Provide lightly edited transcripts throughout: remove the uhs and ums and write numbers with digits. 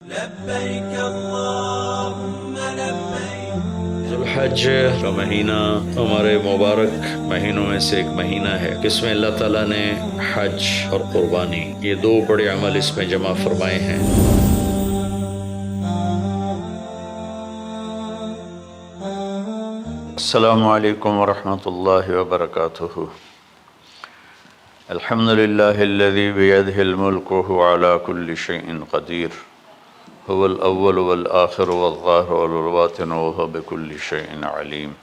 لبیک اللہم لبیک۔ ذوالحج کا مہینہ ہمارے مبارک مہینوں میں سے ایک مہینہ ہے جس میں اللہ تعالیٰ نے حج اور قربانی یہ دو بڑے عمل اس میں جمع فرمائے ہیں۔ السلام علیکم ورحمۃ اللہ وبرکاتہ۔ الحمد للہ الذی بیدہ الملک وہو علی کل شیء قدیر، هو الأول والآخر والظاهر والباطن وهو بكل شيء عليم،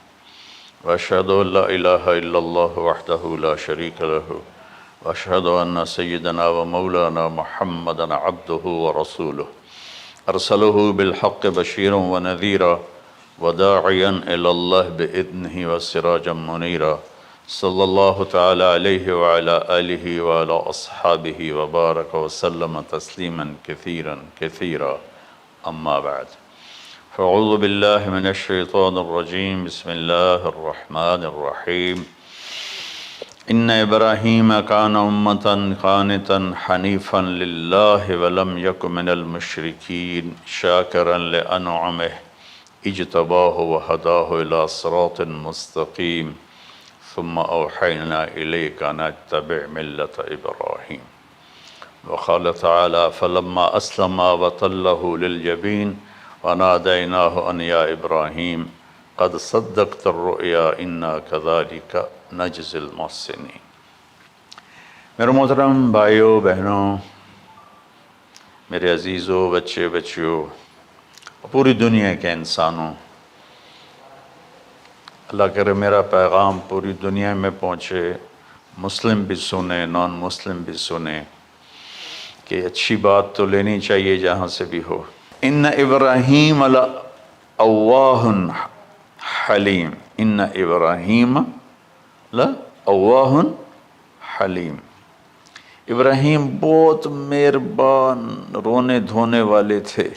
وأشهد أن لا إله إلا الله وحده لا شريك له، وأشهد أن سيدنا ومولانا محمدا عبده ورسوله أرسله بالحق بشيرا ونذيرا وداعيا إلى الله بإذنه وسراجا منيرا، صلى الله تعالى عليه وعلى آله وعلى أصحابه وبارك وسلم تسليما كثيرا كثيرا، أما بعد، فأعوذ بالله من الشيطان الرجيم، بسم الله الرحمن الرحيم، إن إبراهيم كان أمة قانتا حنيفا لله ولم يكن من المشركين شاكرا لأنعمه اجتباه وهداه إلى صراط مستقيم، ثم أوحينا إليك أن اتبع ملة إبراهيم، وقال تعالى فلما أسلم وتله للجبين وناديناه أن يا إبراهيم قد صدقت الرؤيا إنا كذلك نجزي المحسنين۔ میرے محترم بھائیوں بہنوں، میرے عزیزوں، بچے بچیوں، پوری دنیا کے انسانوں، اللہ کرے میرا پیغام پوری دنیا میں پہنچے، مسلم بھی سنیں، نان مسلم بھی سنیں، کہ اچھی بات تو لینی چاہیے جہاں سے بھی ہو۔ ان ابراہیم لأواہ حلیم، ان ابراہیم لأواہ حلیم، ابراہیم بہت مہربان رونے دھونے والے تھے،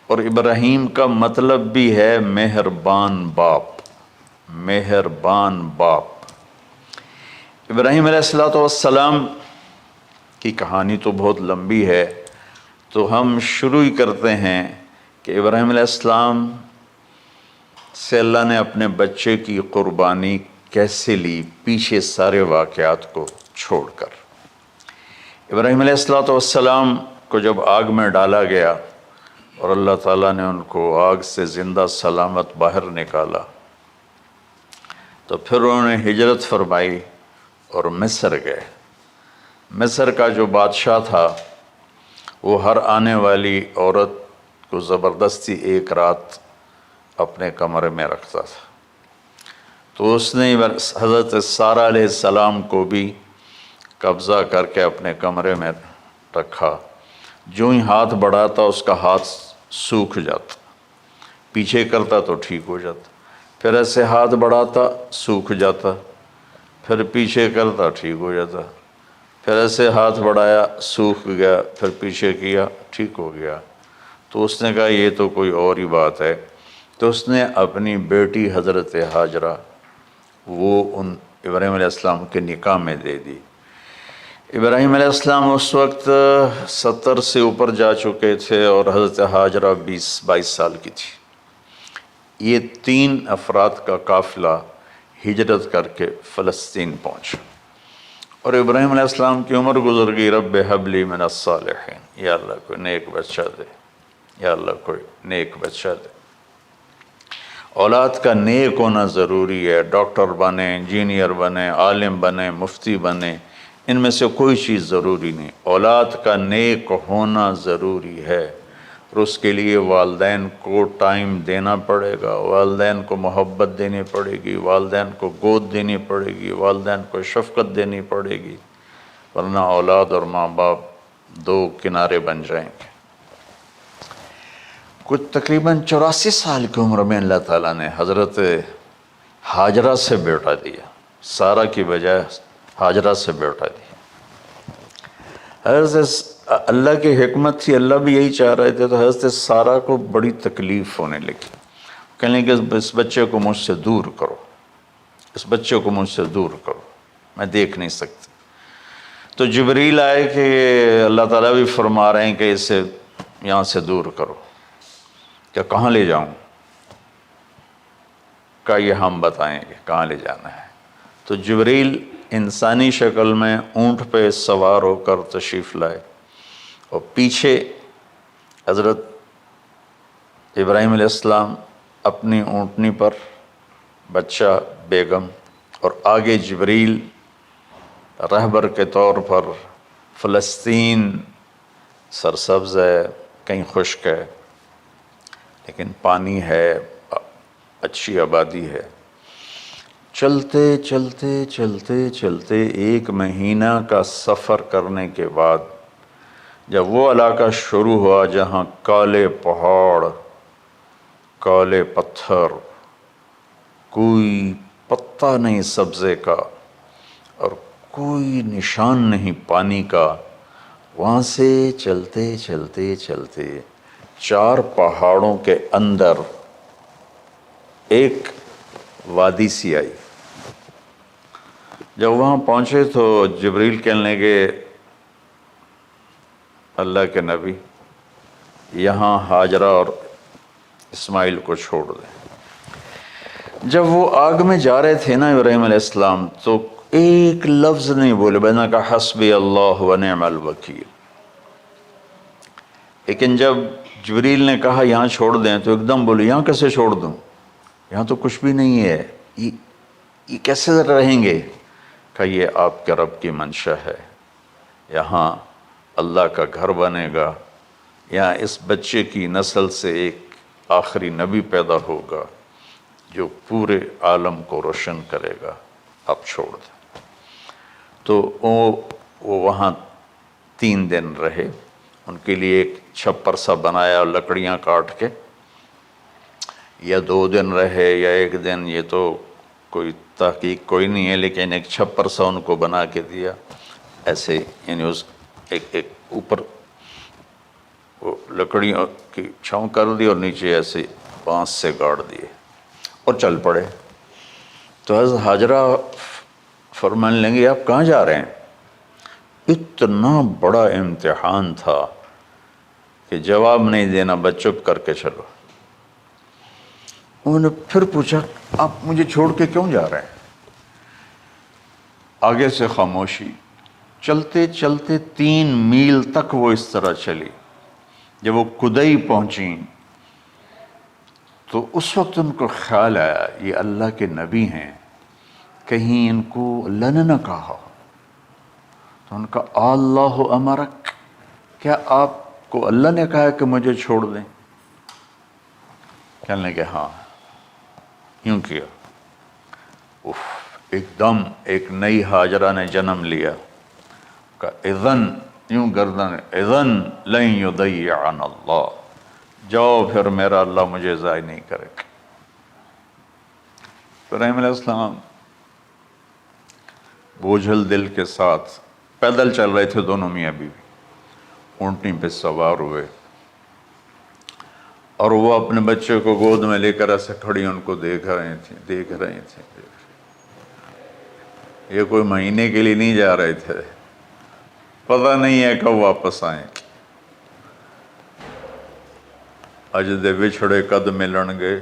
اور ابراہیم کا مطلب بھی ہے مہربان باپ، مہربان باپ۔ ابراہیم علیہ السلام کی کہانی تو بہت لمبی ہے، تو ہم شروع ہی کرتے ہیں کہ ابراہیم علیہ السلام سے اللہ نے اپنے بچے کی قربانی کیسے لی، پیچھے سارے واقعات کو چھوڑ کر۔ ابراہیم علیہ السلام کو جب آگ میں ڈالا گیا اور اللہ تعالیٰ نے ان کو آگ سے زندہ سلامت باہر نکالا، تو پھر انہوں نے ہجرت فرمائی اور مصر گئے۔ مصر کا جو بادشاہ تھا وہ ہر آنے والی عورت کو زبردستی ایک رات اپنے کمرے میں رکھتا تھا، تو اس نے حضرت سارہ علیہ السلام کو بھی قبضہ کر کے اپنے کمرے میں رکھا۔ جو ہی ہاتھ بڑھاتا اس کا ہاتھ سوکھ جاتا، پیچھے کرتا تو ٹھیک ہو جاتا، پھر ایسے ہاتھ بڑھاتا سوکھ جاتا، پھر پیچھے کرتا ٹھیک ہو جاتا، پھر ایسے ہاتھ بڑھایا سوکھ گیا، پھر پیچھے کیا ٹھیک ہو گیا۔ تو اس نے کہا یہ تو کوئی اور ہی بات ہے، تو اس نے اپنی بیٹی حضرت ہاجرہ وہ ان ابراہیم علیہ السلام کے نکاح میں دے دی۔ ابراہیم علیہ السلام اس وقت 70 سے اوپر جا چکے تھے اور حضرت ہاجرہ 20-22 سال کی تھی۔ یہ 3 افراد کا قافلہ ہجرت کر کے فلسطین پہنچا، اور ابراہیم علیہ السلام کی عمر گزر گئی۔ رب ہب لی من الصالحین، یا اللہ کوئی نیک بچہ دے، یا اللہ کوئی نیک بچہ دے۔ اولاد کا نیک ہونا ضروری ہے، ڈاکٹر بنے، انجینئر بنے، عالم بنے، مفتی بنے، ان میں سے کوئی چیز ضروری نہیں، اولاد کا نیک ہونا ضروری ہے، اور اس کے لیے والدین کو ٹائم دینا پڑے گا، والدین کو محبت دینی پڑے گی، والدین کو گود دینی پڑے گی، والدین کو شفقت دینی پڑے گی، ورنہ اولاد اور ماں باپ 2 کنارے بن جائیں گے۔ کچھ تقریباً 84 سال کی عمر میں اللہ تعالیٰ نے حضرت ہاجرہ سے بیٹا دیا، سارہ کی بجائے ہاجرہ سے بیٹا دیا۔ حضرت اللہ کی حکمت تھی، اللہ بھی یہی چاہ رہے تھے، تو حضرت سارہ کو بڑی تکلیف ہونے لگی، کہنے کہ اس بچے کو مجھ سے دور کرو، اس بچے کو مجھ سے دور کرو، میں دیکھ نہیں سکتی۔ تو جبریل آئے کہ اللہ تعالیٰ بھی فرما رہے ہیں کہ اسے یہاں سے دور کرو. کہ کہاں لے جاؤں؟ کہ یہ ہم بتائیں گے کہاں لے جانا ہے. تو جبریل انسانی شکل میں اونٹ پہ سوار ہو کر تشریف لائے، اور پیچھے حضرت ابراہیم علیہ السلام اپنی اونٹنی پر، بچہ بیگم، اور آگے جبریل رہبر کے طور پر. فلسطین سرسبز ہے، کہیں خشک ہے، لیکن پانی ہے، اچھی آبادی ہے. چلتے چلتے چلتے چلتے 1 مہینہ کا سفر کرنے کے بعد جب وہ علاقہ شروع ہوا جہاں کالے پہاڑ، کالے پتھر، کوئی پتا نہیں سبزے کا اور کوئی نشان نہیں پانی کا، وہاں سے چلتے چلتے چلتے 4 پہاڑوں کے اندر ایک وادی سی آئی. جب وہاں پہنچے تو جبریل کہنے لگے اللہ کے نبی یہاں ہاجرہ اور اسماعیل کو چھوڑ دیں. جب وہ آگ میں جا رہے تھے نا ابراہیم علیہ السلام، تو ایک لفظ نہیں بولے، بنا کہا حسبی اللہ ونعم الوکیل. لیکن جب جبریل نے کہا یہاں چھوڑ دیں تو ایک دم بولے یہاں کیسے چھوڑ دوں، یہاں تو کچھ بھی نہیں ہے، یہ کیسے رہیں گے؟ کہ یہ آپ کے رب کی منشا ہے، یہاں اللہ کا گھر بنے گا، یہاں اس بچے کی نسل سے ایک آخری نبی پیدا ہوگا جو پورے عالم کو روشن کرے گا، آپ چھوڑ دیں. تو وہ وہاں 3 دن رہے. ان کے لیے ایک چھپر سا بنایا لکڑیاں کاٹ کے، یا 2 دن رہے یا 1 دن، یہ تو کوئی تحقیق کوئی نہیں ہے، لیکن ایک چھپر سا ان کو بنا کے دیا ایسے، یعنی اس ایک اوپر وہ لکڑیوں کی چھاؤں کر دی اور نیچے ایسے بانس سے گاڑ دیے اور چل پڑے. تو حضرت ہاجرہ فرمانے لگے آپ کہاں جا رہے ہیں؟ اتنا بڑا امتحان تھا کہ جواب نہیں دینا، بس چپ کر کے چلو. انہوں نے پھر پوچھا آپ مجھے چھوڑ کے کیوں جا رہے ہیں؟ آگے سے خاموشی. چلتے چلتے 3 میل تک وہ اس طرح چلی. جب وہ کدئی پہنچیں تو اس وقت ان کو خیال آیا یہ اللہ کے نبی ہیں، کہیں ان کو اللہ نے نہ کہا. تو ان کا اللہ امرک، کیا آپ کو اللہ نے کہا کہ مجھے چھوڑ دیں؟ کہنے لگے ہاں. یوں کیا. ایک دم ایک نئی ہاجرہ نے جنم لیا. کہ اذن، یوں گردن، اذن لن یضیعنا اللہ، جاؤ پھر میرا اللہ مجھے ضائع نہیں کرے گا. ابراہیم علیہ السلام بوجھل دل کے ساتھ پیدل چل رہے تھے، دونوں میاں بیوی اونٹنی پہ سوار ہوئے، اور وہ اپنے بچے کو گود میں لے کر ایسے کھڑی ان کو دیکھ رہے تھے. یہ کوئی مہینے کے لیے نہیں جا رہے تھے، پتہ نہیں ہے کب واپس آئیں. اجد بچھڑے قد ملن گے،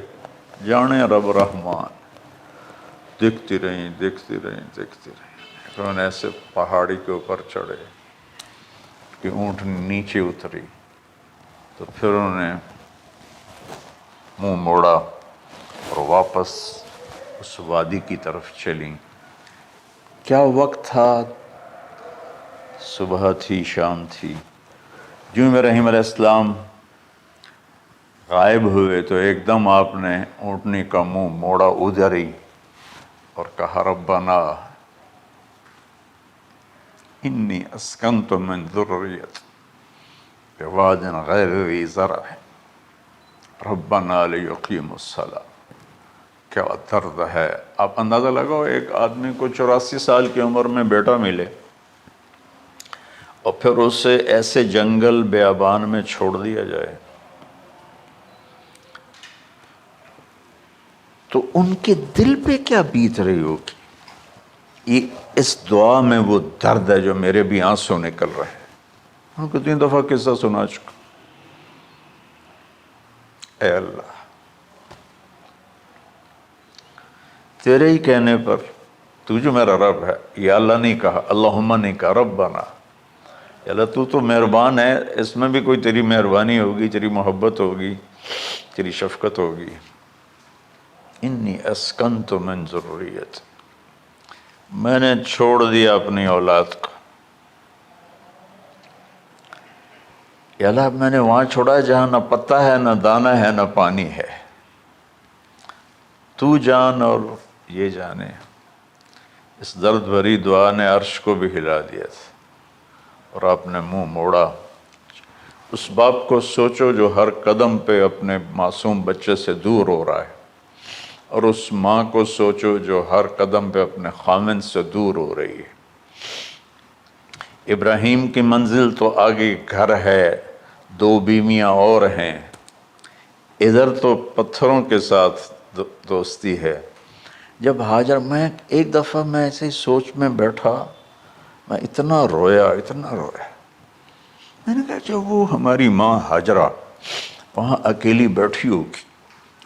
جانے رب رحمان. دیکھتی رہیں. انہوں نے ایسے پہاڑی کے اوپر چڑھے کہ اونٹ نیچے اتری، تو پھر انہوں نے منہ موڑا اور واپس اس وادی کی طرف چلیں. کیا وقت تھا، صبح تھی، شام تھی. جو ابراہیم علیہ السلام غائب ہوئے تو ایک دم آپ نے اونٹنی کا منہ موڑا ادھر ہی اور کہا ربنا انی اسکنت من ذریت بواد غیر ذی زرع ربنا لیقیموا الصلاۃ. کیا درد ہے. آپ اندازہ لگاؤ ایک آدمی کو 84 سال کی عمر میں بیٹا ملے اور پھر اسے ایسے جنگل بیابان میں چھوڑ دیا جائے. تو ان کے دل پہ کیا بیت رہی ہوگی. یہ اس دعا میں وہ درد ہے جو میرے بھی آنسو نکل رہے ہیں. ان کو 3 دفعہ قصہ سنا چکا. اے اللہ تیرے ہی کہنے پر تو جو میرا رب ہے، یا اللہ نہیں کہا، اللہم نہیں کہا، ربنا، یا اللہ تو مہربان ہے، اس میں بھی کوئی تیری مہربانی ہوگی، تیری محبت ہوگی، تیری شفقت ہوگی۔ انی اسکنت من ذریت، میں نے چھوڑ دیا اپنی اولاد کو، یا اللہ میں نے وہاں چھوڑا جہاں نہ پتہ ہے، نہ دانہ ہے، نہ پانی ہے، تو جان اور یہ جانے۔ اس درد بھری دعا نے عرش کو بھی ہلا دیا تھا، اور آپ نے منہ موڑا۔ اس باپ کو سوچو جو ہر قدم پہ اپنے معصوم بچے سے دور ہو رہا ہے، اور اس ماں کو سوچو جو ہر قدم پہ اپنے خامن سے دور ہو رہی ہے۔ ابراہیم کی منزل تو آگے گھر ہے، 2 بیویاں اور ہیں، ادھر تو پتھروں کے ساتھ دوستی ہے۔ جب ہاجر، میں ایک دفعہ میں ایسے ہی سوچ میں بیٹھا، میں اتنا رویا، میں نے کہا جب وہ ہماری ماں ہاجرہ وہاں اکیلی بیٹھی ہوگی،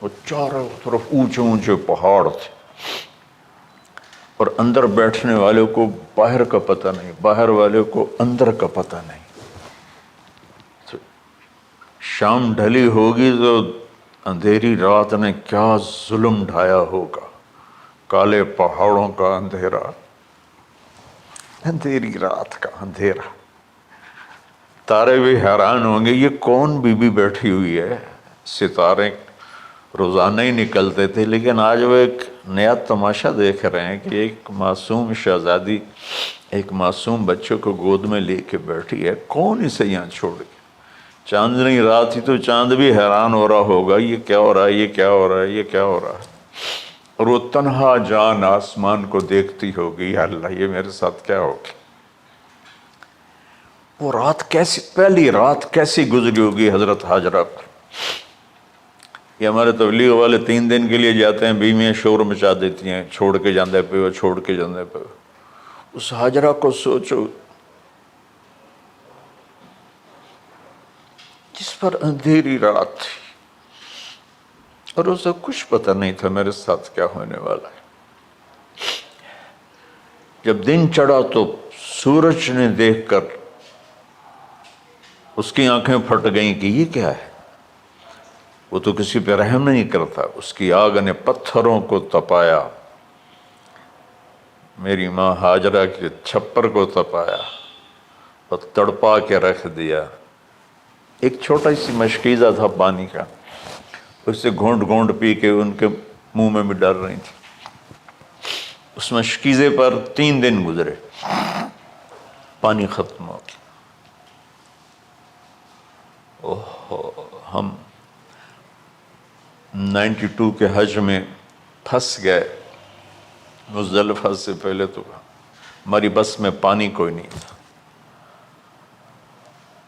وہ چاروں طرف اونچے اونچے پہاڑ تھے، اور اندر بیٹھنے والے کو باہر کا پتہ نہیں، باہر والے کو اندر کا پتہ نہیں۔ تو شام ڈھلی ہوگی تو اندھیری رات نے کیا ظلم ڈھایا ہوگا، کالے پہاڑوں کا اندھیرا، اندھیری رات کا اندھیرا۔ تارے بھی حیران ہوں گے یہ کون بی بی بیٹھی ہوئی ہے۔ ستارے روزانہ ہی نکلتے تھے، لیکن آج وہ ایک نیا تماشا دیکھ رہے ہیں کہ ایک معصوم شہزادی ایک معصوم بچے کو گود میں لے کے بیٹھی ہے، کون اسے یہاں چھوڑ گیا۔ چاندنی رات ہی تو چاند بھی حیران ہو رہا ہوگا، یہ کیا ہو رہا ہے، یہ کیا ہو رہا ہے، یہ کیا ہو رہا ہے۔ اور وہ تنہا جان آسمان کو دیکھتی ہوگی، یا اللہ یہ میرے ساتھ کیا ہوگی۔ وہ رات کیسی، پہلی رات کیسی گزری ہوگی حضرت ہاجرہ پر۔ یہ ہمارے تبلیغ والے 3 دن کے لیے جاتے ہیں، بیویاں شور مچا دیتی ہیں، چھوڑ کے جاندے پہ وہ، چھوڑ کے جاندے پہ۔ اس ہاجرہ کو سوچو جس پر اندھیری رات تھی، اور اسے کچھ پتہ نہیں تھا میرے ساتھ کیا ہونے والا ہے۔ جب دن چڑھا تو سورج نے دیکھ کر اس کی آنکھیں پھٹ گئیں کہ یہ کیا ہے۔ وہ تو کسی پہ رحم نہیں کرتا، اس کی آگ نے پتھروں کو تپایا، میری ماں ہاجرہ کے چھپر کو تپایا اور تڑپا کے رکھ دیا۔ ایک چھوٹا سی مشکیزہ تھا پانی کا، اس سے گھونٹ گھونٹ پی کے ان کے منہ میں بھی ڈال رہی تھی۔ اس مشکیزے پر 3 دن گزرے، پانی ختم ہو گیا۔ ہم 92 کے حج میں پھنس گئے، مزدلفہ سے پہلے تو ہماری بس میں پانی کوئی نہیں تھا۔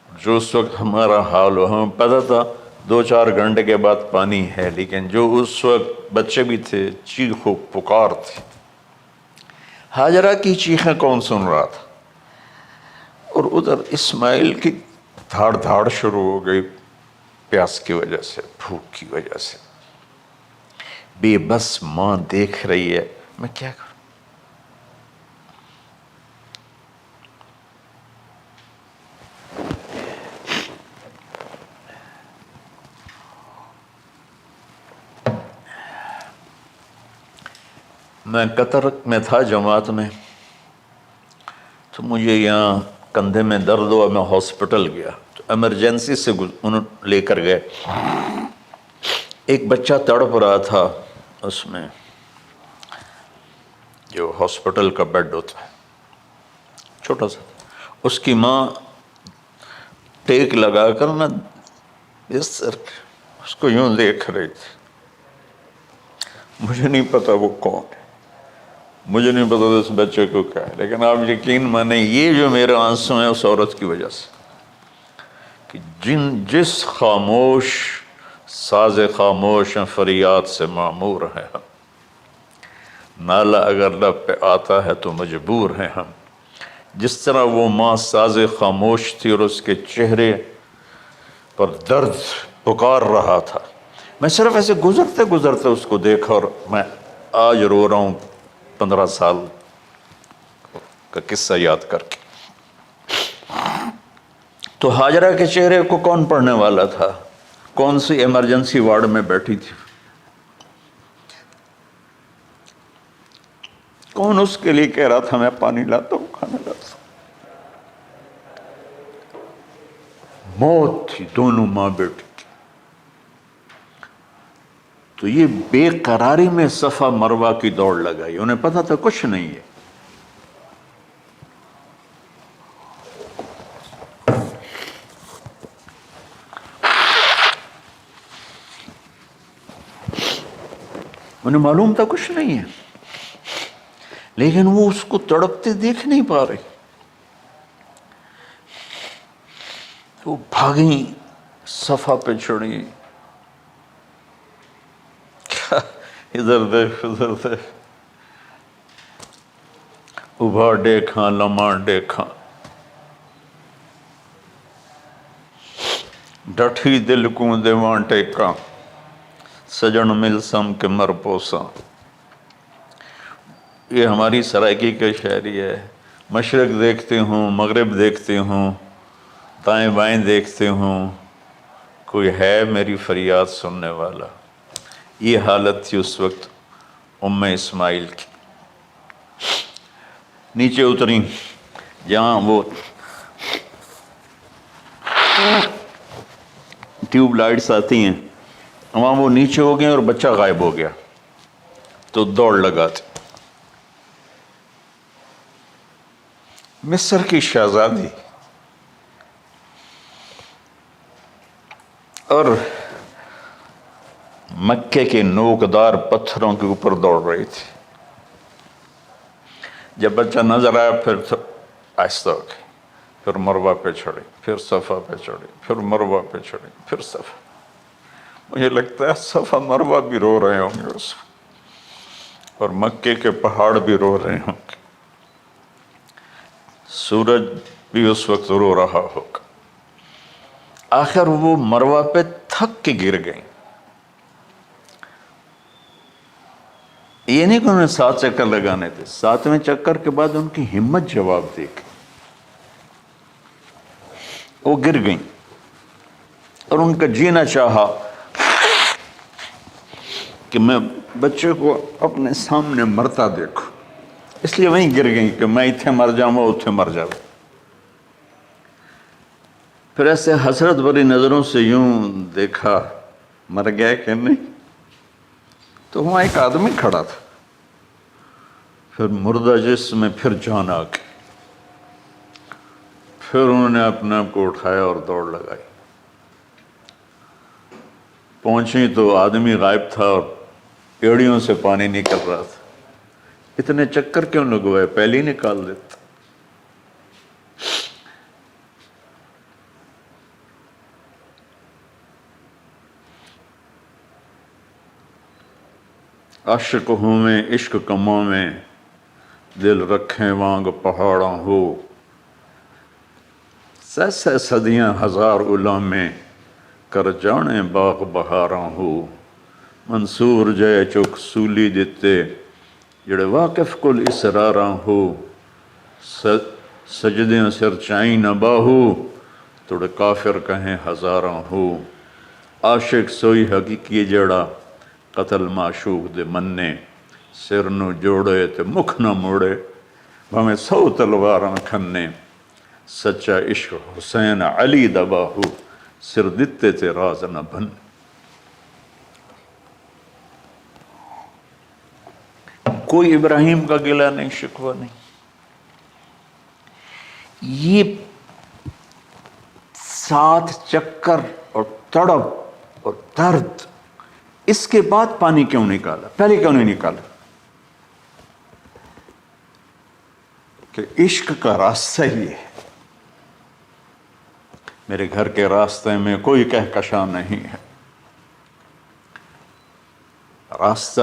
جو اس وقت ہمارا حال ہو، ہمیں پتہ تھا 2-4 گھنٹے کے بعد پانی ہے، لیکن جو اس وقت بچے بھی تھے، چیخ و پکار تھی۔ ہاجرہ کی چیخیں کون سن رہا تھا، اور ادھر اسماعیل کی دھاڑ دھاڑ شروع ہو گئی، پیاس کی وجہ سے، بھوک کی وجہ سے۔ بے بس ماں دیکھ رہی ہے، میں کیا کروں۔ میں قطر میں تھا جماعت میں، تو مجھے یہاں کندھے میں درد ہوا، میں ہاسپٹل گیا، تو ایمرجنسی سے انہوں لے کر گئے۔ ایک بچہ تڑپ رہا تھا اس میں، جو ہاسپٹل کا بیڈ ہوتا ہے، چھوٹا سا، اس کی ماں ٹیک لگا کر نا اس کو یوں دیکھ رہی تھی۔ مجھے نہیں پتا وہ کون ہے، مجھے نہیں پتا اس بچے کو کیا ہے، لیکن آپ یقین مانیں یہ جو میرے آنسو ہیں اس عورت کی وجہ سے، کہ جس خاموش ساز خاموش فریاد سے معمور ہیں ہم، نالہ اگر لب پہ آتا ہے تو مجبور ہیں ہم۔ جس طرح وہ ماں ساز خاموش تھی اور اس کے چہرے پر درد پکار رہا تھا، میں صرف ایسے گزرتے گزرتے اس کو دیکھا اور میں آج رو رہا ہوں 15 سال کا قصہ یاد کر کے. تو ہاجرہ کے چہرے کو کون پڑھنے والا تھا؟ کون سی ایمرجنسی وارڈ میں بیٹھی تھی؟ کون اس کے لیے کہہ رہا تھا میں پانی لاتا ہوں، کھانا لاتا ہوں؟ موت تھی دونوں ماں بیٹی کی. تو یہ بے قراری میں صفا مروہ کی دوڑ لگائی. انہیں پتا تھا کچھ نہیں ہے. انہیں معلوم تھا کچھ نہیں ہے، لیکن وہ اس کو تڑپتے دیکھ نہیں پا رہے. وہ بھاگیں، صفا پہ چڑھی، ادھر دیکھ ادھر دیکھ، ابھا دیکھا لمحہ دیکھا، ڈٹھی دل کو دیواں ٹیکا، سجن مل سم کے مر پوسا. یہ ہماری سرائکی کا شاعری ہے. مشرق دیکھتے ہوں، مغرب دیکھتے ہوں، دائیں بائیں دیکھتے ہوں، کوئی ہے میری فریاد سننے والا. یہ حالت تھی اس وقت ام اسماعیل کی. نیچے اتری جہاں وہ ٹیوب لائٹس آتی ہیں، وہاں وہ نیچے ہو گئے اور بچہ غائب ہو گیا. تو دوڑ لگاتے. مصر کی شہزادی اور مکے کے نوکدار پتھروں کے اوپر دوڑ رہی تھی. جب بچہ نظر آیا پھر آہستہ ہو گئی، پھر مروہ پہ چڑھی، پھر صفا پہ چڑھی، پھر مروہ پہ چڑھی، پھر صفا. مجھے لگتا ہے صفا مروہ بھی رو رہے ہوں گے اس وقت، اور مکے کے پہاڑ بھی رو رہے ہوں گے. سورج بھی اس وقت رو رہا ہوگا. آخر وہ مروہ پہ تھک کے گر گئیں. یہ نہیں کہ انہیں 7 چکر لگانے تھے، 7ویں چکر کے بعد ان کی ہمت جواب دے گئی. وہ گر گئیں اور ان کا جینا چاہا کہ میں بچے کو اپنے سامنے مرتا دیکھوں، اس لیے وہیں گر گئیں کہ میں اتنے مر جاؤں وہ اتنے مر جاؤں. پھر ایسے حسرت بھری نظروں سے یوں دیکھا مر گیا کہ نہیں. تو وہاں ایک آدمی کھڑا تھا. پھر مردہ جسم میں پھر جان آ گئی. پھر انہوں نے اپنے آپ کو اٹھایا اور دوڑ لگائی. پہنچی تو آدمی غائب تھا اور ایڑیوں سے پانی نکل رہا تھا. اتنے چکر کیوں لگوائے، پہلے ہی نکال دیتا. عاشق ہوں میں عشق کماں میں، دل رکھیں وانگ پہاڑاں ہو. سہ صدیاں ہزار غلام میں، کر جانے باغ بہاراں ہو. منصور جے چک سولی دتے، جڑے واقف کل اسراراں ہو. سجدیں سر چائیں نہ باہو، توڑے کافر کہیں ہزاراں ہو. عاشق سوئی حقیقی جڑا، قتل معشوق دے مننے. سر نو جوڑے تے مکھ نہ موڑے، بھویں 100 تلواراں کھنے. سچا عشق حسین علی دا باہو، سر دتے تے راز نہ بن. کوئی ابراہیم کا گلہ نہیں، شکوہ نہیں. یہ 7 چکر اور تڑپ اور درد، اس کے بعد پانی کیوں نکالا؟ پہلے کیوں نہیں نکالا؟ کہ عشق کا راستہ ہی ہے. میرے گھر کے راستے میں کوئی کہکشاں نہیں ہے. راستہ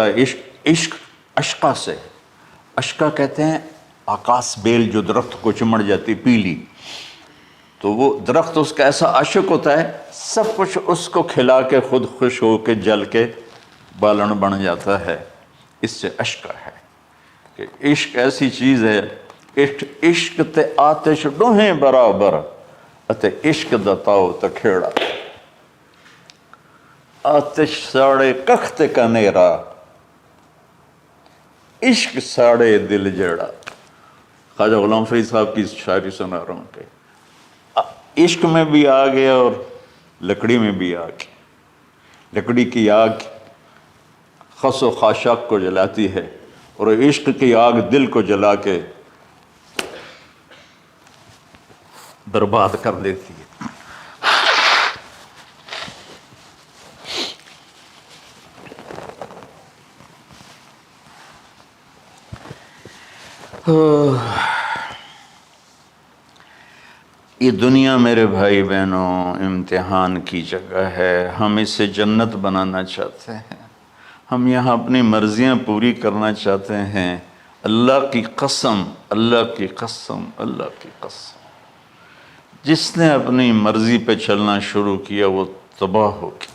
عشق اشقا سے. اشقا کہتے ہیں آکاس بیل جو درخت کو چمڑ جاتی پیلی. تو وہ درخت اس کا ایسا عاشق ہوتا ہے، سب کچھ اس کو کھلا کے خود خوش ہو کے جل کے بالن بن جاتا ہے۔ اس سے عشق ہے کہ عشق ایسی چیز ہے، عشق تے آتش ڈوہیں برابر اتے عشق دا تاؤ تے کھیڑا، آتش ساڑے کخ تے کنیرا، عشق ساڑے دل جیڑا۔ خواجہ غلام فرید صاحب کی شاعری سنا رہا ہوں کہ عشق میں بھی آگ ہے اور لکڑی میں بھی آگ ہے۔ لکڑی کی آگ خس و خاشاک کو جلاتی ہے اور عشق کی آگ دل کو جلا کے برباد کر دیتی ہے۔ یہ دنیا میرے بھائی بہنوں امتحان کی جگہ ہے، ہم اسے جنت بنانا چاہتے ہیں، ہم یہاں اپنی مرضیاں پوری کرنا چاہتے ہیں۔ اللہ کی قسم، اللہ کی قسم، اللہ کی قسم، جس نے اپنی مرضی پہ چلنا شروع کیا وہ تباہ ہو گیا،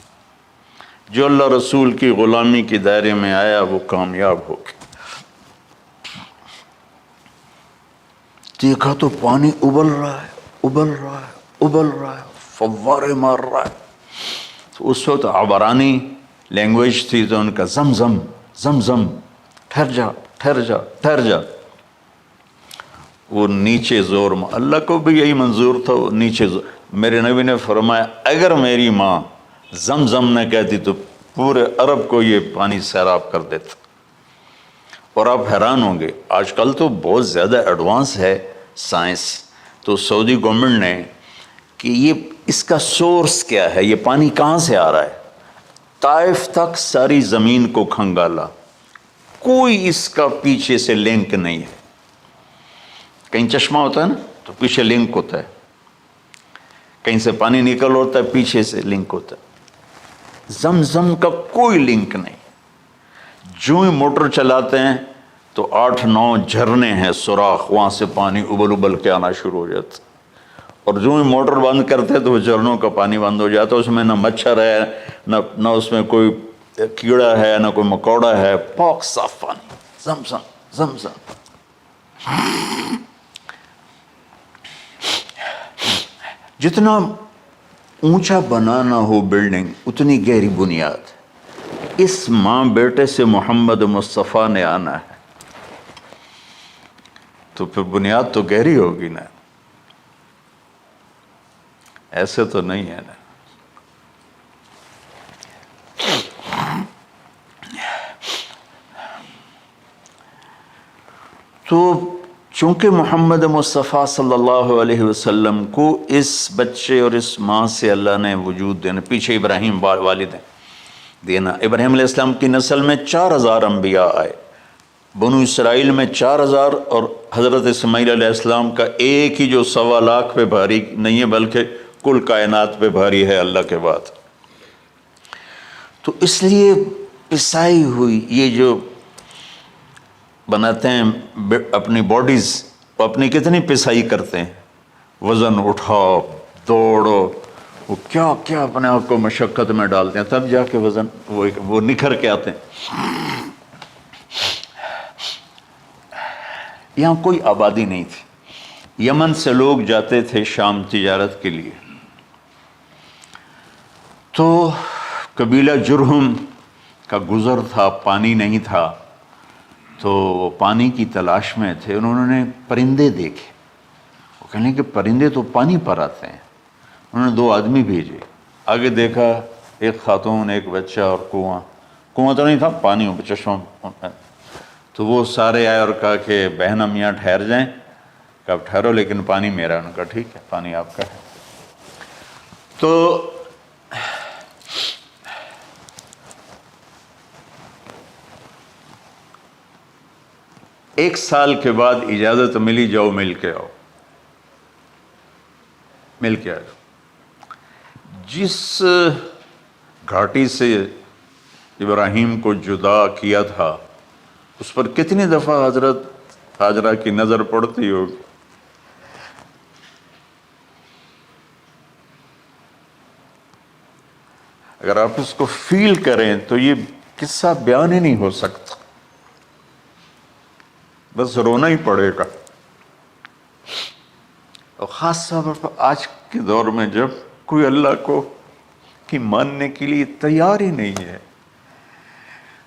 جو اللہ رسول کی غلامی کے دائرے میں آیا وہ کامیاب ہو گیا۔ دیکھا تو پانی ابل رہا ہے، ابل رہا ہے، ابل رہا ہے، فوارے مار رہا ہے۔ تو اس وقت عبرانی لینگویج تھی تو ان کا زمزم زمزم، ٹھہر جا ٹھہر جا ٹھہر جا۔ وہ نیچے زور، اللہ کو بھی یہی منظور تھا، وہ نیچے زور۔ میرے نبی نے فرمایا اگر میری ماں زمزم نہ کہتی تو پورے عرب کو یہ پانی سیراب کر دیتا۔ اور آپ حیران ہوں گے، آج کل تو بہت زیادہ ایڈوانس ہے سائنس، تو سعودی گورنمنٹ نے کہ یہ اس کا سورس کیا ہے، یہ پانی کہاں سے آ رہا ہے، طائف تک ساری زمین کو کھنگالا، کوئی اس کا پیچھے سے لنک نہیں ہے۔ کہیں چشمہ ہوتا ہے نا تو پیچھے لنک ہوتا ہے، کہیں سے پانی نکل ہوتا ہے پیچھے سے لنک ہوتا ہے۔ زمزم کا کوئی لنک نہیں۔ جو ہی موٹر چلاتے ہیں تو 8-9 جھرنے ہیں، سوراخ، وہاں سے پانی ابل ابل کے آنا شروع ہو جاتا، اور جو ہی موٹر بند کرتے تو وہ جھرنوں کا پانی بند ہو جاتا۔ اس میں نہ مچھر ہے، نہ اس میں کوئی کیڑا ہے، نہ کوئی مکوڑا ہے، پاک صاف پانی، زمزم زمزم۔ جتنا اونچا بنانا ہو بلڈنگ اتنی گہری بنیاد۔ اس ماں بیٹے سے محمد مصطفیٰ نے آنا ہے تو پھر بنیاد تو گہری ہوگی نا، ایسے تو نہیں ہے نا۔ تو چونکہ محمد مصطفیٰ صلی اللہ علیہ وسلم کو اس بچے اور اس ماں سے اللہ نے وجود دینا، پیچھے ابراہیم والد ہیں دینا، ابراہیم علیہ السلام کی نسل میں 4000 انبیاء آئے، بنو اسرائیل میں 4000، اور حضرت اسماعیل علیہ السلام کا ایک ہی جو 1.25 لاکھ پہ بھاری نہیں ہے بلکہ کل کائنات پہ بھاری ہے اللہ کے بعد۔ تو اس لیے پسائی ہوئی یہ جو بناتے ہیں اپنی باڈیز، وہ اپنی کتنی پسائی کرتے ہیں، وزن اٹھاؤ دوڑو، وہ کیا کیا اپنے آپ کو مشقت میں ڈالتے ہیں، تب جا کے وزن وہ نکھر کے آتے ہیں۔ یہاں کوئی آبادی نہیں تھی، یمن سے لوگ جاتے تھے شام تجارت کے لیے، تو قبیلہ جرہم کا گزر تھا، پانی نہیں تھا، تو وہ پانی کی تلاش میں تھے۔ انہوں نے پرندے دیکھے، وہ کہنے کہ پرندے تو پانی پر آتے ہیں۔ انہوں نے 2 آدمی بھیجے، آگے دیکھا ایک خاتون، ایک بچہ اور کنواں تو نہیں تھا، پانی چشمہ۔ تو وہ سارے آئے اور کہا کہ بہن ہم یہاں ٹھہر جائیں، کہ اب ٹھہرو لیکن پانی میرا۔ انہوں نے کہا ٹھیک ہے پانی آپ کا ہے۔ تو ایک سال کے بعد اجازت ملی، جاؤ مل کے آؤ، مل کے آؤ۔ جس گھاٹی سے ابراہیم کو جدا کیا تھا اس پر کتنی دفعہ حضرت ہاجرہ کی نظر پڑتی ہوگی۔ اگر آپ اس کو فیل کریں تو یہ قصہ بیان ہی نہیں ہو سکتا، بس رونا ہی پڑے گا۔ اور خاص طور پر آج کے دور میں جب کوئی اللہ کو کی ماننے کے لیے تیار ہی نہیں ہے،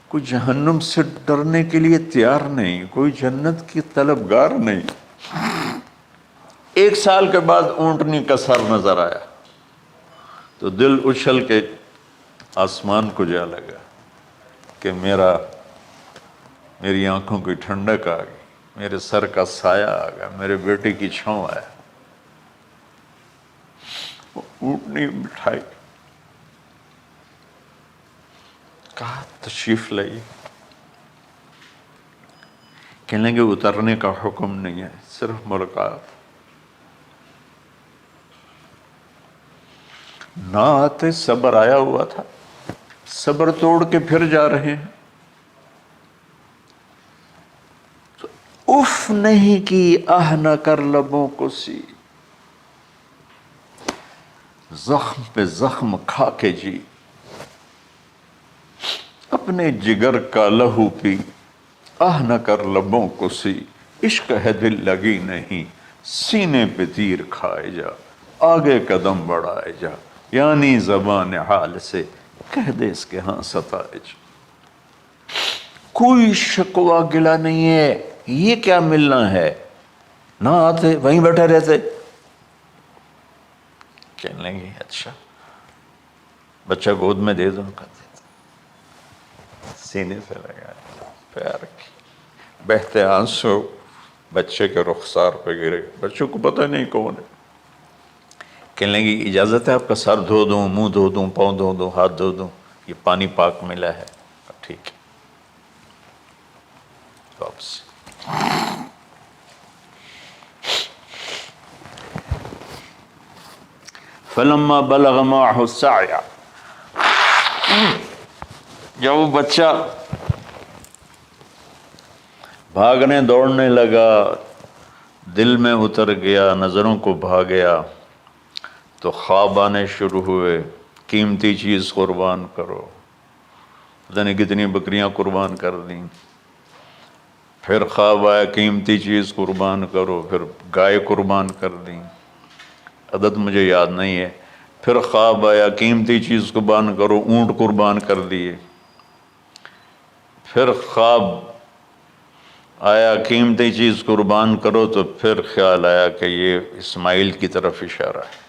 کوئی جہنم سے ڈرنے کے لیے تیار نہیں، کوئی جنت کی طلبگار نہیں۔ 1 سال کے بعد اونٹنی کا سر نظر آیا تو دل اچھل کے آسمان کو جا لگا کہ میری آنکھوں کی ٹھنڈک آ گئی، میرے سر کا سایہ آ گیا، میرے بیٹے کی چھاؤں آیا۔ وہ اونٹنی بٹھائی، کہا تشریف لائیے۔ کہنے لگے اترنے کا حکم نہیں ہے، صرف ملاقات۔ نہ آتے صبر آیا ہوا تھا، صبر توڑ کے پھر جا رہے ہیں۔ تو اف نہیں کی آہ نہ کر لبوں کو سی، زخم پہ زخم کھا کے جی، اپنے جگر کا لہو پی، آہ نہ کر لبوں کو سی، عشق ہے دل لگی نہیں، سینے پہ تیر کھائے جا، آگے قدم بڑھائے جا، یعنی زبان حال سے کہہ دے اس کے ہاں ستائے جا۔ کوئی شکوہ گلا نہیں ہے، یہ کیا ملنا ہے، نہ آتے وہیں بیٹھے رہتے۔ کہنے لگے اچھا بچہ گود میں دے دو، سینے سے لگایا، پیار کی، بہتے آنسو بچے کے رخسار پہ گرے، بچوں کو پتہ نہیں کون ہے۔ کہنے لگی اجازت ہے آپ کا سر دھو دوں، منہ دھو دوں، پاؤں دھو دوں، ہاتھ دھو دوں، یہ پانی پاک ملا ہے۔ ٹھیک ہے، واپس۔ فلما بلغ معه السعي، جب وہ بچہ بھاگنے دوڑنے لگا، دل میں اتر گیا، نظروں کو بھا گیا، تو خواب آنے شروع ہوئے، قیمتی چیز قربان کرو، پتہ نہیں کتنی بکریاں قربان کر دیں۔ پھر خواب آیا قیمتی چیز قربان کرو، پھر گائے قربان کر دیں، عدد مجھے یاد نہیں ہے۔ پھر خواب آیا قیمتی چیز قربان کرو، اونٹ قربان کر دیے۔ پھر خواب آیا قیمتی چیز قربان کرو، تو پھر خیال آیا کہ یہ اسماعیل کی طرف اشارہ ہے۔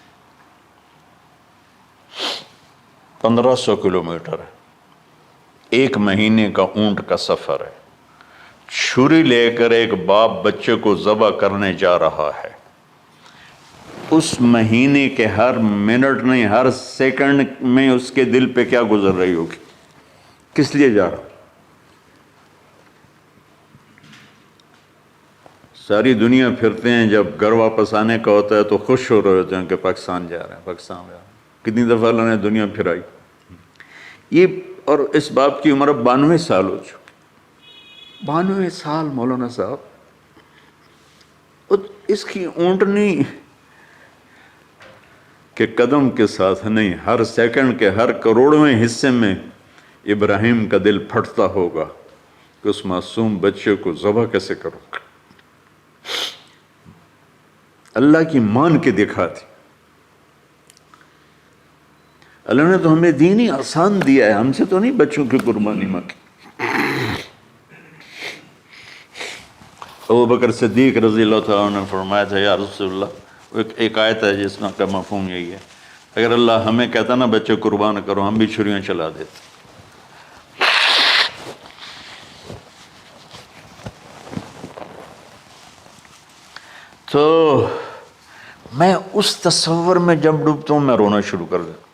1500 کلومیٹر ہے، 1 مہینے کا اونٹ کا سفر ہے۔ چھری لے کر ایک باپ بچے کو ذبح کرنے جا رہا ہے، اس مہینے کے ہر منٹ نہیں، ہر سیکنڈ میں اس کے دل پہ کیا گزر رہی ہوگی، کس لیے جا رہا۔ ساری دنیا پھرتے ہیں، جب گھر واپس آنے کا ہوتا ہے تو خوش ہو رہے ہوتے ہیں کہ پاکستان جا رہے ہیں، پاکستان جا رہے ہیں۔ کتنی دفعہ اللہ نے دنیا پھرائی یہ، اور اس باپ کی عمر اب 92 سال ہو چکی، 92 سال مولانا صاحب، اور اس کی اونٹنی کے قدم کے ساتھ نہیں، ہر سیکنڈ کے ہر کروڑویں حصے میں ابراہیم کا دل پھٹتا ہوگا کہ اس معصوم بچے کو ذبح کیسے کروں۔ اللہ کی مان کے دکھا دی۔ اللہ نے تو ہمیں دین ہی آسان دیا ہے، ہم سے تو نہیں بچوں کی قربانی مانگی۔ ابوبکر صدیق رضی اللہ تعالیٰ عنہ نے فرمایا تھا یا رسول اللہ، ایک آیت ہے جس میں کا مفہوم یہی ہے، اگر اللہ ہمیں کہتا نا بچے قربان کرو، ہم بھی چھریاں چلا دیتے۔ تو میں اس تصور میں جب ڈوبتا ہوں میں رونا شروع کر دیتا۔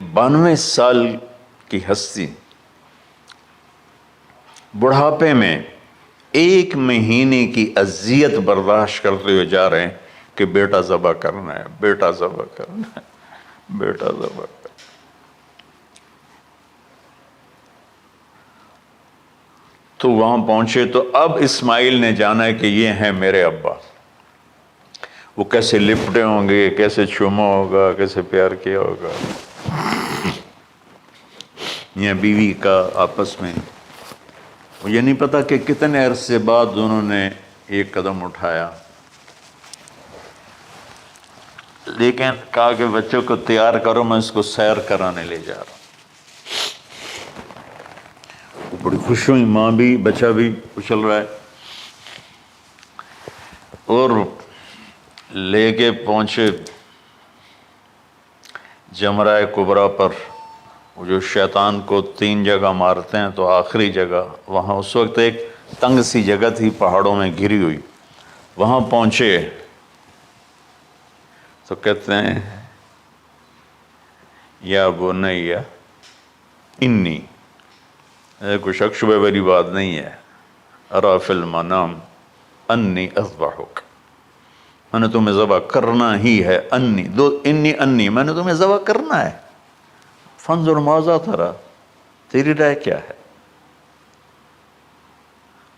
92 سال کی ہستی بڑھاپے میں 1 مہینے کی اذیت برداشت کرتے ہوئے جا رہے ہیں کہ بیٹا ذبح کرنا ہے، بیٹا ذبح کرنا ہے، بیٹا ذبح کرنا ہے۔ تو وہاں پہنچے تو اب اسماعیل نے جانا ہے کہ یہ ہیں میرے ابا۔ وہ کیسے لپٹے ہوں گے، کیسے چوما ہوگا، کیسے پیار کیا ہوگا۔ میاں بیوی کا آپس میں، مجھے نہیں پتا کہ کتنے عرصے بعد انہوں نے ایک قدم اٹھایا، لیکن کہا کہ بچوں کو تیار کرو، میں اس کو سیر کرانے لے جا رہا ہوں۔ وہ بڑی خوش ہوئی، ماں بھی بچہ بھی اچھل رہا ہے، اور لے کے پہنچے جمرہ کبریٰ پر، وہ جو شیطان کو 3 جگہ مارتے ہیں، تو آخری جگہ وہاں اس وقت ایک تنگ سی جگہ تھی پہاڑوں میں گھری ہوئی، وہاں پہنچے تو کہتے ہیں یا بنی انی، کوئی شک شبہ والی بات نہیں ہے، ارا فی المنام انی اذبحک، میں نے تمہیں ذبح کرنا ہی ہے، انی میں نے تمہیں ذبح کرنا ہے، فانظر ماذا تری، تیری رائے کیا ہے؟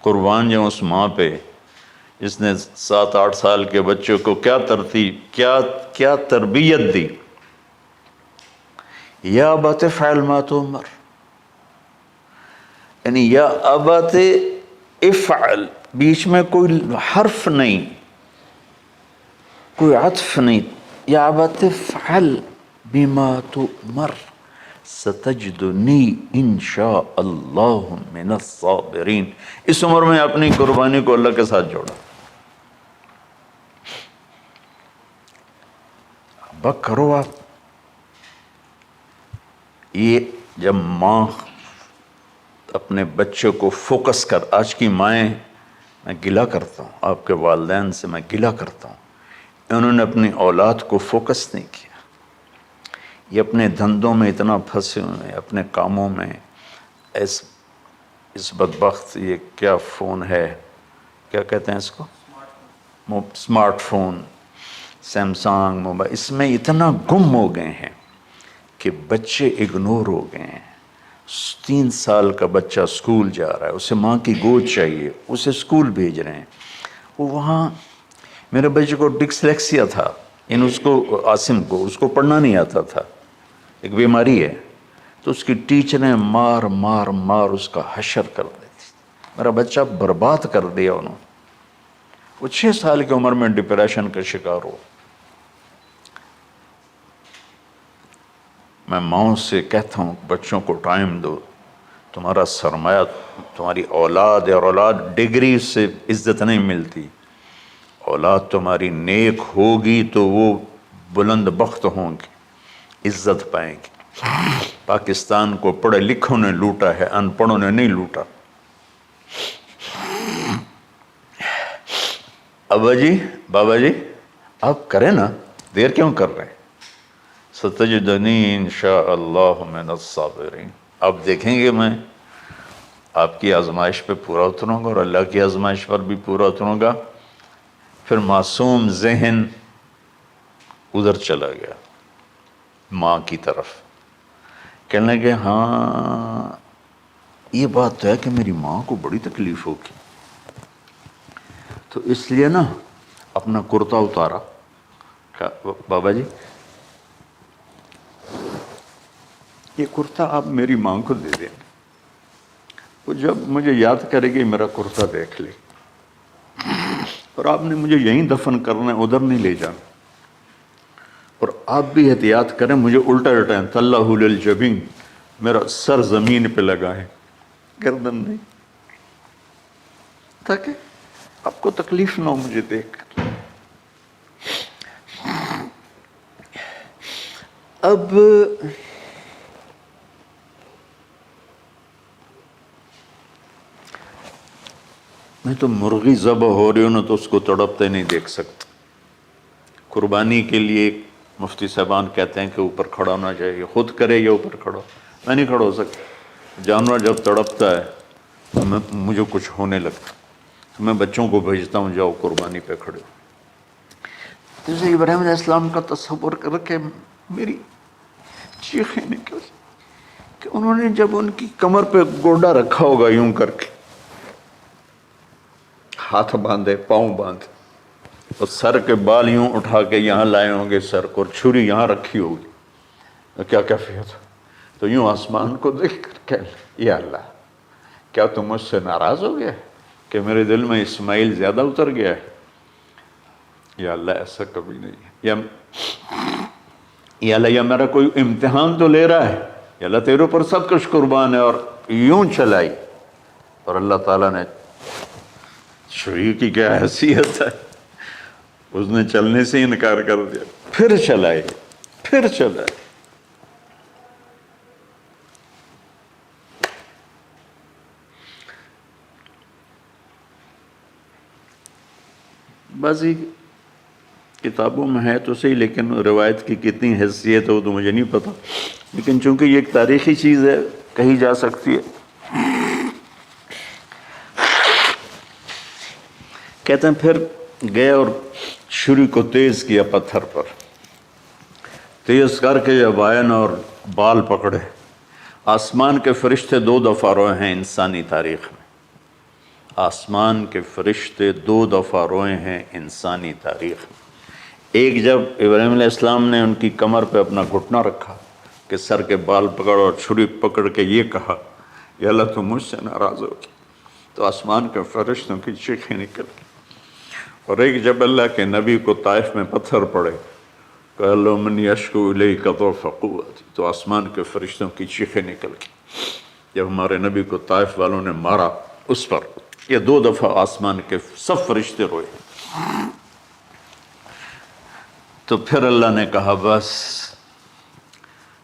قربان جاؤں اس ماں پہ جس نے 7-8 سال کے بچوں کو کیا تربیت دی، یا ابت افعل ما تؤمر، یعنی یا ابت افعل، بیچ میں کوئی حرف نہیں، کوئی عطف نہیں، یا ابت افعل بما تؤمر ستجدنی انشاء اللہ من الصابرین۔ اس عمر میں اپنی قربانی کو اللہ کے ساتھ جوڑا، اب کرو آپ۔ یہ جب ماں اپنے بچوں کو فوکس کر، آج کی مائیں، میں گلہ کرتا ہوں آپ کے والدین سے، میں گلہ کرتا ہوں، انہوں نے اپنی اولاد کو فوکس نہیں کیا، یہ اپنے دھندوں میں اتنا پھنسے ہوئے ہیں، اپنے کاموں میں، اس بدبخت یہ کیا فون ہے، کیا کہتے ہیں اس کو، اسمارٹ فون، سیمسانگ موبائل، اس میں اتنا گم ہو گئے ہیں کہ بچے اگنور ہو گئے ہیں۔ 3 سال کا بچہ اسکول جا رہا ہے، اسے ماں کی گود چاہیے، اسے اسکول بھیج رہے ہیں، وہ وہاں، میرے بچے کو ڈسلیکسیا تھا، اس کو عاصم کو، اس کو پڑھنا نہیں آتا تھا، ایک بیماری ہے، تو اس کی ٹیچریں مار مار مار اس کا حشر کر دیتی، میرا بچہ برباد کر دیا انہوں نے، وہ 6 سال کی عمر میں ڈپریشن کا شکار ہو۔ میں ماؤں سے کہتا ہوں بچوں کو ٹائم دو، تمہارا سرمایہ تمہاری اولاد ہے، اور اولاد ڈگری سے عزت نہیں ملتی، اولاد تمہاری نیک ہوگی تو وہ بلند بخت ہوں گی، عزت پائیں گی۔ پاکستان کو پڑھے لکھوں نے لوٹا ہے، ان پڑھوں نے نہیں لوٹا۔ ابا جی، بابا جی، آپ کریں نا، دیر کیوں کر رہے ہیں؟ ستجدنی انشاء اللہ من الصابرین، آپ دیکھیں گے میں آپ کی آزمائش پہ پورا اتروں گا، اور اللہ کی آزمائش پر بھی پورا اتروں گا۔ پھر معصوم ذہن ادھر چلا گیا ماں کی طرف، کہنے لگے ہاں یہ بات تو ہے کہ میری ماں کو بڑی تکلیف ہوگی، تو اس لیے نا اپنا کرتا اتارا، کہا بابا جی یہ کرتا آپ میری ماں کو دے دیں، وہ جب مجھے یاد کرے گی میرا کرتا دیکھ لے، اور آپ نے مجھے یہیں دفن کرنا ہے، ادھر نہیں لے جانا، اور آپ بھی احتیاط کریں، مجھے الٹا الٹائیں، طلّہ للجبین، میرا سر زمین پہ لگا ہے، گردن نہیں، تاکہ آپ کو تکلیف نہ ہو مجھے دیکھ کر۔ اب میں تو مرغی ذبح ہو رہی ہوں نا تو اس کو تڑپتے نہیں دیکھ سکتا۔ قربانی کے لیے مفتی صاحبان کہتے ہیں کہ اوپر کھڑا ہونا چاہیے، خود کرے یا اوپر کھڑا، میں نہیں کھڑا ہو سکتا، جانور جب تڑپتا ہے تو مجھے کچھ ہونے لگتا، تو میں بچوں کو بھیجتا ہوں جاؤ قربانی پہ کھڑے ہو۔ جیسے ابراہیم علیہ السلام کا تصور کر کے میری چیخیں نکل کہ انہوں نے جب ان کی کمر پہ گوڈا رکھا ہوگا یوں کر کے، ہاتھ باندھے، پاؤں باندھے، اور سر کے بال یوں اٹھا کے یہاں لائے ہوں گے سر کو، اور چھری یہاں رکھی ہوگی، تو کیا کیفیت ہو؟ تو یوں آسمان کو دیکھ کر کہ یا اللہ کیا تم مجھ سے ناراض ہو گیا کہ میرے دل میں اسماعیل زیادہ اتر گیا ہے؟ یا اللہ ایسا کبھی نہیں ہے، یا اللہ یا میرا کوئی امتحان تو لے رہا ہے، یا اللہ تیرے پر سب کچھ قربان ہے، اور یوں چلائی، اور اللہ تعالیٰ نے چھری کی کیا حیثیت ہے، اس نے چلنے سے انکار کر دیا، پھر چلائے، پھر چلائے۔ بعضی کتابوں میں ہے تو صحیح، لیکن روایت کی کتنی حیثیت ہو تو مجھے نہیں پتہ، لیکن چونکہ یہ ایک تاریخی چیز ہے کہی جا سکتی ہے۔ کہتے ہیں پھر گئے اور چھری کو تیز کیا پتھر پر، تیز کر کے جب آئن اور بال پکڑے۔ آسمان کے فرشتے 2 دفعہ روئے ہیں انسانی تاریخ میں، آسمان کے فرشتے 2 دفعہ روئے ہیں انسانی تاریخ میں۔ ایک جب ابراہیم علیہ السلام نے ان کی کمر پہ اپنا گھٹنا رکھا کہ سر کے بال پکڑ اور چھری پکڑ کے یہ کہا یا اللہ تم مجھ سے ناراض ہو، تو آسمان کے فرشتوں کی چیخیں نکل گئی۔ اور ایک جب اللہ کے نبی کو طائف میں پتھر پڑے کہ اللہ من یشکو الیک ضعف قوتی، تو آسمان کے فرشتوں کی چیخیں نکل گئی۔ جب ہمارے نبی کو طائف والوں نے مارا اس پر، یہ 2 دفعہ آسمان کے سب فرشتے روئے۔ تو پھر اللہ نے کہا بس،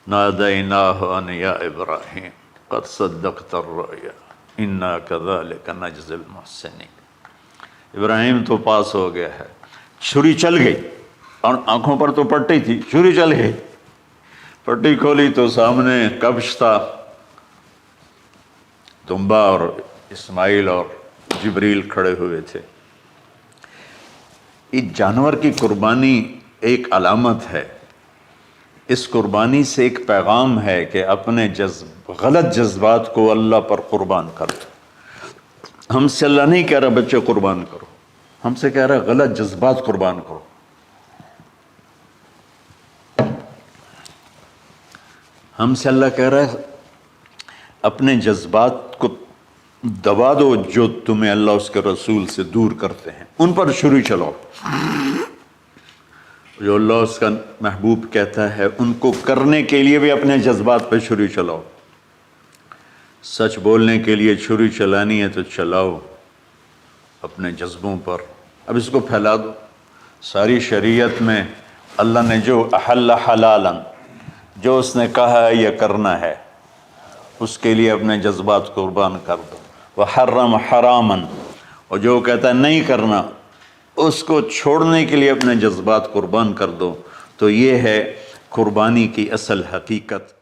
نادیناہ ان یا ابراہیم قد صدقت الرؤیا انا کذلک نجزی المحسنین۔ ابراہیم تو پاس ہو گیا ہے، چھری چل گئی، اور آنکھوں پر تو پٹی تھی، چھری چل گئی، پٹی کھولی تو سامنے کبش تھا، تنبا اور اسماعیل اور جبریل کھڑے ہوئے تھے۔ اس جانور کی قربانی ایک علامت ہے، اس قربانی سے ایک پیغام ہے کہ اپنے غلط جذبات کو اللہ پر قربان کر دو۔ ہم سے اللہ نہیں کہہ رہا بچے قربان کرو، ہم سے کہہ رہا غلط جذبات قربان کرو۔ ہم سے اللہ کہہ رہا ہے اپنے جذبات کو دبا دو جو تمہیں اللہ اس کے رسول سے دور کرتے ہیں، ان پر چھری چلاؤ۔ جو اللہ اس کا محبوب کہتا ہے ان کو کرنے کے لیے بھی اپنے جذبات پہ چھری چلاؤ۔ سچ بولنے کے لیے چھری چلانی ہے تو چلاؤ اپنے جذبوں پر، اب اس کو پھیلا دو۔ ساری شریعت میں اللہ نے جو احل حلالا، جو اس نے کہا ہے یہ کرنا ہے، اس کے لیے اپنے جذبات قربان کر دو۔ وحرم حراما، اور جو کہتا ہے نہیں کرنا اس کو چھوڑنے کے لیے اپنے جذبات قربان کر دو۔ تو یہ ہے قربانی کی اصل حقیقت۔